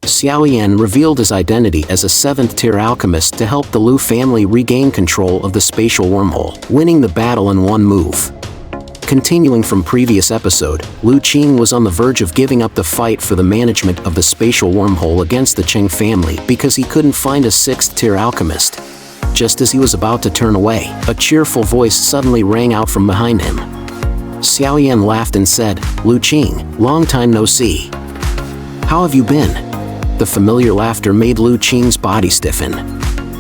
Xiao Yan revealed his identity as a 7th-tier alchemist to help the Lu family regain control of the spatial wormhole, winning the battle in one move. Continuing from previous episode, Lu Qing was on the verge of giving up the fight for the management of the spatial wormhole against the Qing family because he couldn't find a 6th-tier alchemist. Just as he was about to turn away, a cheerful voice suddenly rang out from behind him. Xiao Yan laughed and said, "Lu Qing, long time no see. How have you been?" The familiar laughter made Lu Qing's body stiffen.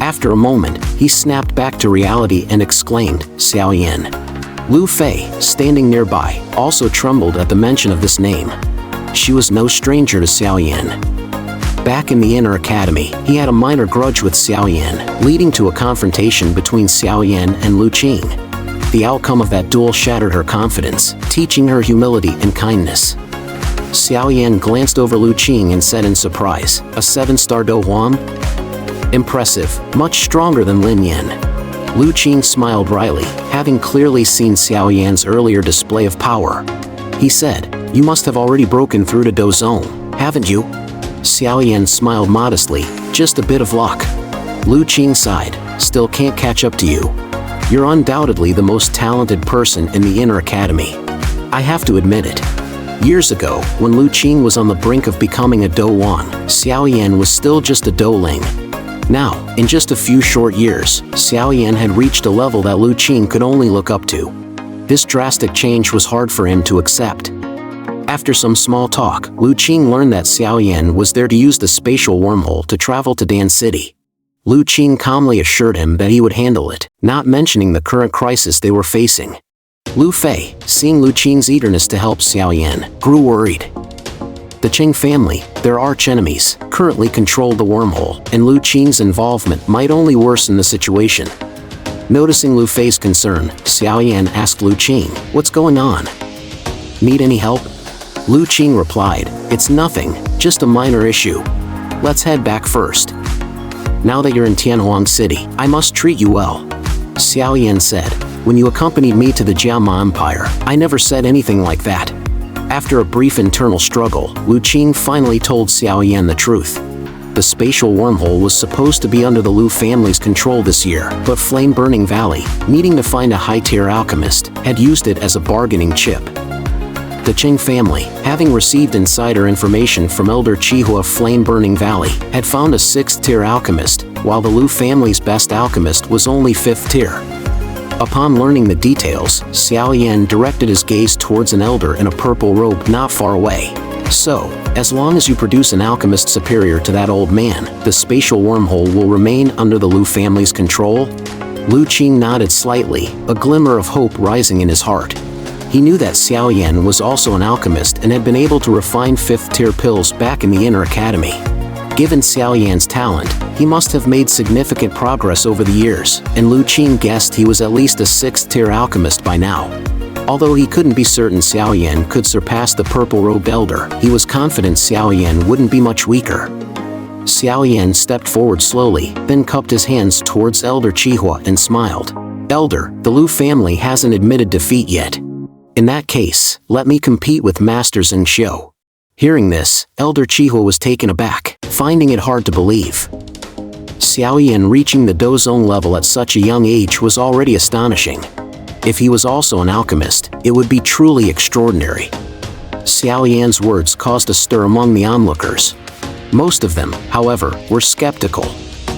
After a moment, he snapped back to reality and exclaimed, "Xiao Yan." Lu Fei, standing nearby, also trembled at the mention of this name. She was no stranger to Xiao Yan. Back in the Inner Academy, he had a minor grudge with Xiao Yan, leading to a confrontation between Xiao Yan and Lu Qing. The outcome of that duel shattered her confidence, teaching her humility and kindness. Xiao Yan glanced over Lu Qing and said in surprise, "A 7-star Do Huang? Impressive, much stronger than Lin Yan." Lu Qing smiled wryly, having clearly seen Xiao Yan's earlier display of power. He said, "You must have already broken through to Do Zone, haven't you?" Xiao Yan smiled modestly, "Just a bit of luck." Lu Qing sighed, "Still can't catch up to you. You're undoubtedly the most talented person in the Inner Academy. I have to admit it." Years ago, when Lu Qing was on the brink of becoming a Do Wan, Xiao Yan was still just a Do Ling. Now, in just a few short years, Xiao Yan had reached a level that Lu Qing could only look up to. This drastic change was hard for him to accept. After some small talk, Lu Qing learned that Xiao Yan was there to use the spatial wormhole to travel to Dan City. Lu Qing calmly assured him that he would handle it, not mentioning the current crisis they were facing. Lu Fei, seeing Lu Qing's eagerness to help Xiao Yan, grew worried. The Qing family, their arch-enemies, currently controlled the wormhole, and Lu Qing's involvement might only worsen the situation. Noticing Lu Fei's concern, Xiao Yan asked Lu Qing, "What's going on? Need any help?" Lu Qing replied, "It's nothing, just a minor issue. Let's head back first. Now that you're in Tianhuang City, I must treat you well." Xiao Yan said, "When you accompanied me to the Jiama Empire, I never said anything like that." After a brief internal struggle, Lu Qing finally told Xiao Yan the truth. The spatial wormhole was supposed to be under the Lu family's control this year, but Flame Burning Valley, needing to find a high-tier alchemist, had used it as a bargaining chip. The Qing family, having received insider information from Elder Qihua of Flame Burning Valley, had found a 6th-tier alchemist, while the Lu family's best alchemist was only 5th tier. Upon learning the details, Xiao Yan directed his gaze towards an elder in a purple robe not far away. "So, as long as you produce an alchemist superior to that old man, the spatial wormhole will remain under the Lu family's control?" Lu Qing nodded slightly, a glimmer of hope rising in his heart. He knew that Xiao Yan was also an alchemist and had been able to refine 5th-tier pills back in the Inner Academy. Given Xiao Yan's talent, he must have made significant progress over the years, and Lu Qing guessed he was at least a 6th-tier alchemist by now. Although he couldn't be certain Xiao Yan could surpass the purple-robed elder, he was confident Xiao Yan wouldn't be much weaker. Xiao Yan stepped forward slowly, then cupped his hands towards Elder Qihua and smiled. "Elder, the Lu family hasn't admitted defeat yet. In that case, let me compete with Master Xiao." Hearing this, Elder Qihua was taken aback, finding it hard to believe. Xiao Yan reaching the Do Zone level at such a young age was already astonishing. If he was also an alchemist, it would be truly extraordinary. Xiao Yan's words caused a stir among the onlookers. Most of them, however, were skeptical.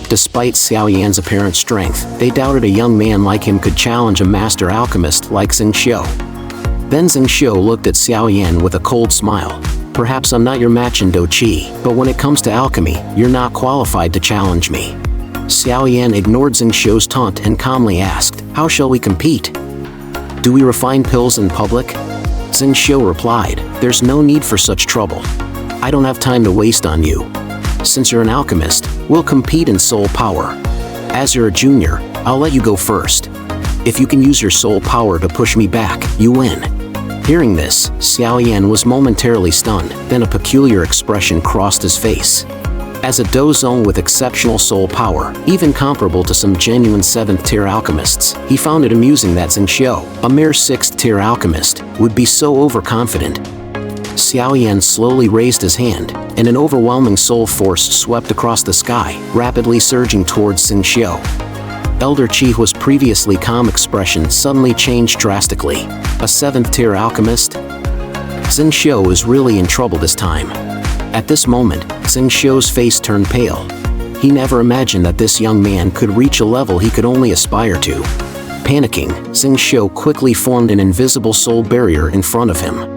Despite Xiao Yan's apparent strength, they doubted a young man like him could challenge a master alchemist like Xiao. Then Xiao looked at Xiao Yan with a cold smile. "Perhaps I'm not your match in Do Qi, but when it comes to alchemy, you're not qualified to challenge me." Xiao Yan ignored Xiao's taunt and calmly asked, "How shall we compete? Do we refine pills in public?" Xiao replied, "There's no need for such trouble. I don't have time to waste on you. Since you're an alchemist, we'll compete in soul power. As you're a junior, I'll let you go first. If you can use your soul power to push me back, you win." Hearing this, Xiao Yan was momentarily stunned, then a peculiar expression crossed his face. As a Do Zone with exceptional soul power, even comparable to some genuine 7th-tier alchemists, he found it amusing that Xiao, a mere 6th-tier alchemist, would be so overconfident. Xiao Yan slowly raised his hand, and an overwhelming soul force swept across the sky, rapidly surging towards Xingqiu. Elder Qihua's previously calm expression suddenly changed drastically. A 7th-tier alchemist? Xingqiu is really in trouble this time. At this moment, Xingqiu's face turned pale. He never imagined that this young man could reach a level he could only aspire to. Panicking, Xingqiu quickly formed an invisible soul barrier in front of him.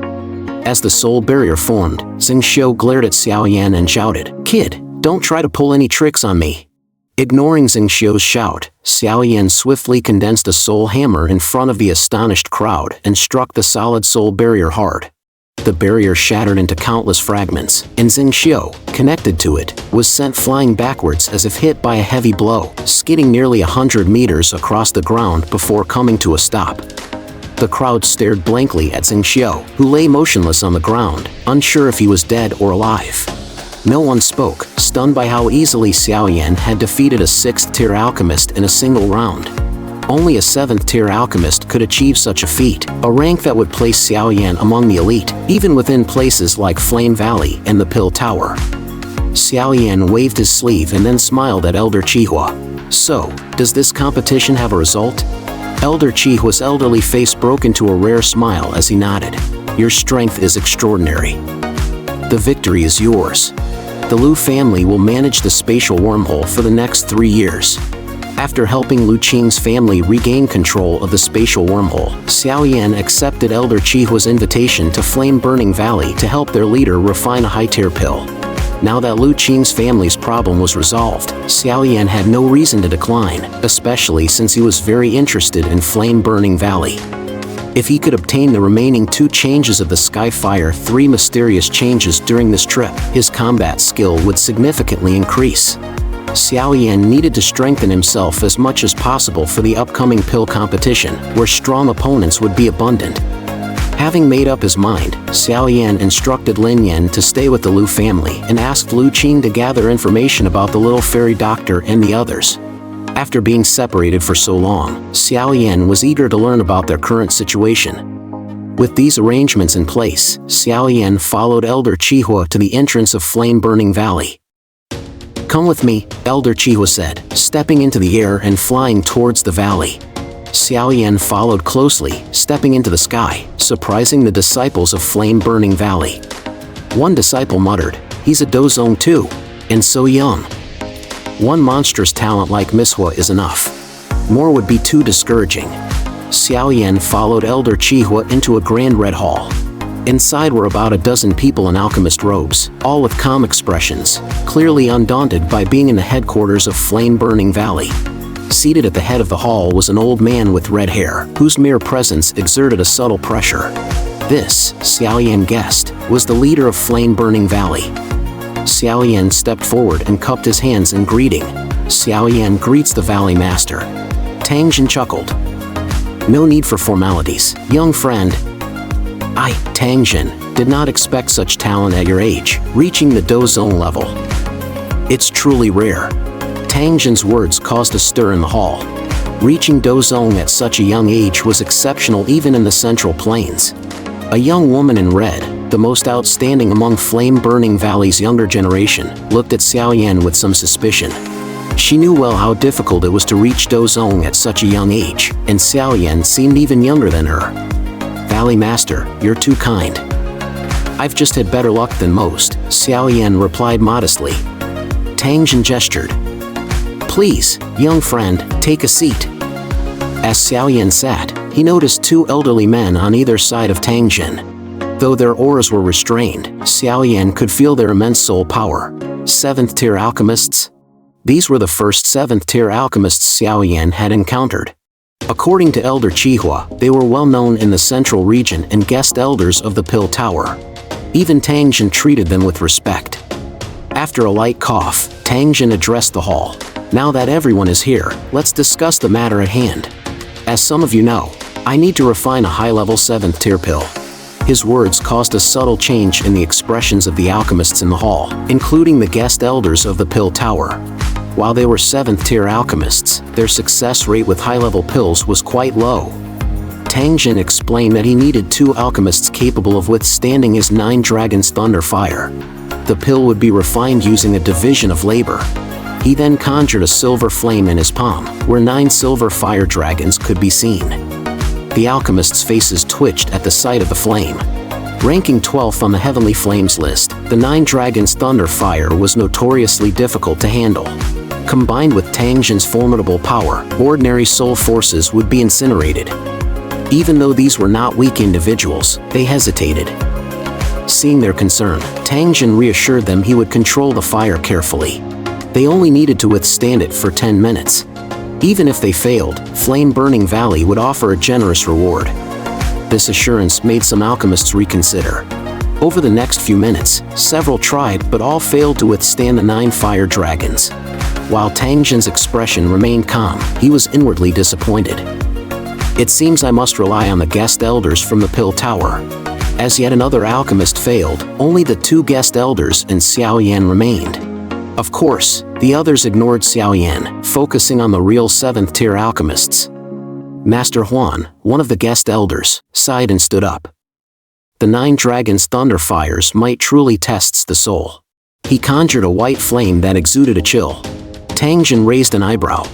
As the soul barrier formed, Xingqiu glared at Xiao Yan and shouted, "Kid, don't try to pull any tricks on me." Ignoring Xingqiu's shout, Xiao Yan swiftly condensed a soul hammer in front of the astonished crowd and struck the solid soul barrier hard. The barrier shattered into countless fragments, and Xingqiu, connected to it, was sent flying backwards as if hit by a heavy blow, skidding nearly 100 meters across the ground before coming to a stop. The crowd stared blankly at Xingqiu, who lay motionless on the ground, unsure if he was dead or alive. No one spoke, stunned by how easily Xiao Yan had defeated a 6th-tier alchemist in a single round. Only a 7th-tier alchemist could achieve such a feat, a rank that would place Xiao Yan among the elite, even within places like Flame Valley and the Pill Tower. Xiao Yan waved his sleeve and then smiled at Elder Qihua. "So, does this competition have a result?" Elder Qihua's elderly face broke into a rare smile as he nodded. "Your strength is extraordinary. The victory is yours. The Lu family will manage the spatial wormhole for the next 3 years." After helping Lu Qing's family regain control of the spatial wormhole, Xiao Yan accepted Elder Qihua's invitation to Flame Burning Valley to help their leader refine a high-tier pill. Now that Lu Qing's family's problem was resolved, Xiao Yan had no reason to decline, especially since he was very interested in Flame Burning Valley. If he could obtain the remaining 2 changes of the Skyfire 3 mysterious changes during this trip, his combat skill would significantly increase. Xiao Yan needed to strengthen himself as much as possible for the upcoming pill competition, where strong opponents would be abundant. Having made up his mind, Xiao Yan instructed Lin Yan to stay with the Lu family and asked Lu Qing to gather information about the little fairy doctor and the others. After being separated for so long, Xiao Yan was eager to learn about their current situation. With these arrangements in place, Xiao Yan followed Elder Qihua to the entrance of Flame Burning Valley. "Come with me," Elder Qihua said, stepping into the air and flying towards the valley. Xiao Yan followed closely, stepping into the sky, surprising the disciples of Flame Burning Valley. One disciple muttered, "He's a dozong too, and so young. One monstrous talent like Mishua is enough. More would be too discouraging." Xiao Yan followed Elder Qihua into a grand red hall. Inside were about a dozen people in alchemist robes, all with calm expressions, clearly undaunted by being in the headquarters of Flame Burning Valley. Seated at the head of the hall was an old man with red hair, whose mere presence exerted a subtle pressure. This, Xiao Yan guessed, was the leader of Flame Burning Valley. Xiao Yan stepped forward and cupped his hands in greeting. "Xiao Yan greets the Valley Master." Tang Jin chuckled. "No need for formalities, young friend. I, Tang Jin, did not expect such talent at your age, reaching the dozong level. It's truly rare." Tang Jin's words caused a stir in the hall. Reaching dozong at such a young age was exceptional even in the Central Plains. A young woman in red, the most outstanding among Flame Burning Valley's younger generation, looked at Xiao Yan with some suspicion. She knew well how difficult it was to reach dozong at such a young age, and Xiao Yan seemed even younger than her. "Valley Master, you're too kind. I've just had better luck than most," Xiao Yan replied modestly. Tang Jin gestured. "Please, young friend, take a seat." As Xiao Yan sat, he noticed 2 elderly men on either side of Tang Jin. Though their auras were restrained, Xiao Yan could feel their immense soul power. 7th-tier alchemists? These were the first 7th-tier alchemists Xiao Yan had encountered. According to Elder Qihua, they were well known in the central region and guest elders of the Pill Tower. Even Tang Jin treated them with respect. After a light cough, Tang Jin addressed the hall. "Now that everyone is here, let's discuss the matter at hand. As some of you know, I need to refine a high-level 7th-tier pill." His words caused a subtle change in the expressions of the alchemists in the hall, including the guest elders of the Pill Tower. While they were 7th-tier alchemists, their success rate with high-level pills was quite low. Tang Jin explained that he needed 2 alchemists capable of withstanding his 9 dragons' thunder fire. The pill would be refined using a division of labor. He then conjured a silver flame in his palm, where 9 silver fire dragons could be seen. The alchemists' faces twitched at the sight of the flame. Ranking 12th on the Heavenly Flames list, the 9 dragons' thunder fire was notoriously difficult to handle. Combined with Tang Jin's formidable power, ordinary soul forces would be incinerated. Even though these were not weak individuals, they hesitated. Seeing their concern, Tang Jin reassured them he would control the fire carefully. They only needed to withstand it for 10 minutes. Even if they failed, Flame Burning Valley would offer a generous reward. This assurance made some alchemists reconsider. Over the next few minutes, several tried but all failed to withstand the 9 fire dragons. While Tang Jin's expression remained calm, he was inwardly disappointed. It seems I must rely on the guest elders from the Pill Tower. As yet another alchemist failed, only the 2 guest elders and Xiao Yan remained. Of course, the others ignored Xiao Yan, focusing on the real 7th-tier alchemists. Master Huan, one of the guest elders, sighed and stood up. The 9 dragons' thunder fires might truly test the soul. He conjured a white flame that exuded a chill. Tang Jin raised an eyebrow.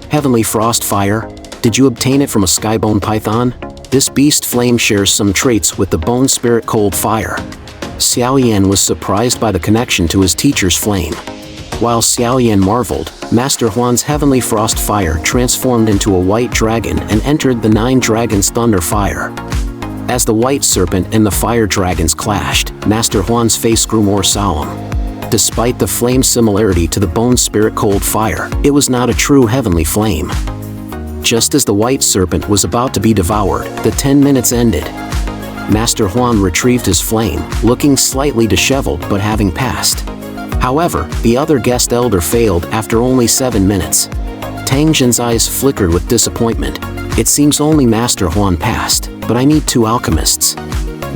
Heavenly Frost Fire? Did you obtain it from a skybone python? This beast flame shares some traits with the bone spirit cold fire. Xiao Yan was surprised by the connection to his teacher's flame. While Xiao Yan marveled, Master Huan's Heavenly Frost Fire transformed into a white dragon and entered the 9 dragons' thunder fire. As the white serpent and the fire dragons clashed, Master Huan's face grew more solemn. Despite the flame's similarity to the bone spirit cold fire, it was not a true heavenly flame. Just as the white serpent was about to be devoured, the 10 minutes ended. Master Huan retrieved his flame, looking slightly disheveled but having passed. However, the other guest elder failed after only 7 minutes. Tang Jin's eyes flickered with disappointment. It seems only Master Huan passed, but I need 2 alchemists.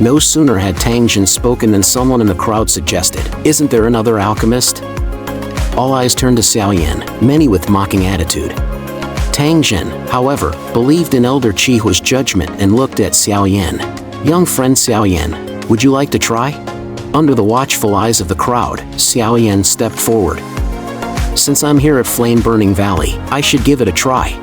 No sooner had Tang Jin spoken than someone in the crowd suggested, "Isn't there another alchemist?" All eyes turned to Xiao Yan, many with mocking attitude. Tang Jin, however, believed in Elder Chihua's judgment and looked at Xiao Yan. "Young friend Xiao Yan, would you like to try?" Under the watchful eyes of the crowd, Xiao Yan stepped forward. "Since I'm here at Flame Burning Valley, I should give it a try."